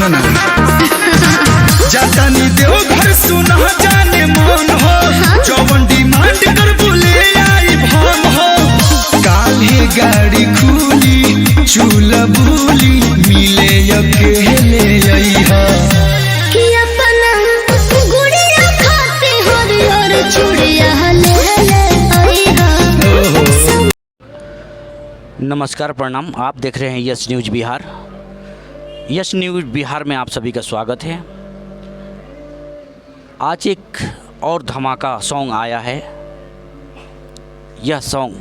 सुना जाता नी देव घर सुना जाने मन हो जवन डिमांड कर बोले आई भान हो काले गाड़ी खुली चूल्हा भूली मिले अकेले आई हा कि अपना गुड़िया खाते हरियर चूड़िया ले आई हा। नमस्कार, प्रणाम। आप देख रहे हैं yes news Bihar. Yes news Bihar में आप सभी का स्वागत है। आज एक और धमाका सॉन्ग आया है। यह सॉन्ग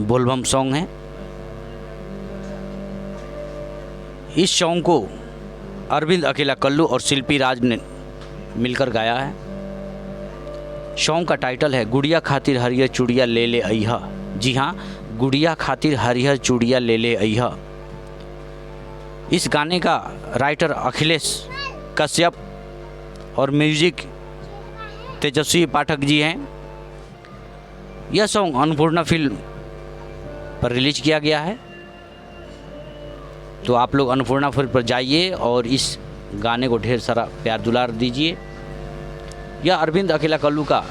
बोलबम सॉन्ग है। इस सॉन्ग को अरविंद अकेला कल्लू और शिल्पी राज ने मिलकर गाया है। सॉन्ग का टाइटल है गुड़िया खातिर हरियर चूड़िया ले ले अइहा। जी हाँ, गुड़िया खातिर हरिहर चूड़िया ले ले अइहा। इस गाने का राइटर अखिलेश कश्यप और म्यूजिक तेजस्वी पाठक जी हैं। यह सॉन्ग अन्नपूर्णा फिल्म पर रिलीज किया गया है। तो आप लोग अन्नपूर्णा फिल्म पर जाइए और इस गाने को ढेर सारा प्यार दुलार दीजिए। यह अरविंद अकेला कल्लू का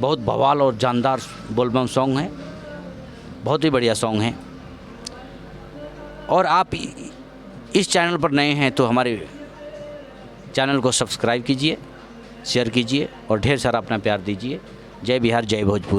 बहुत बवाल और जानदार बोलबम सॉन्ग है। बहुत ही बढ़िया सॉन्ग है। और आप इस चैनल पर नए हैं तो हमारे चैनल को सब्सक्राइब कीजिए, शेयर कीजिए और ढेर सारा अपना प्यार दीजिए। जय बिहार, जय भोजपुरी।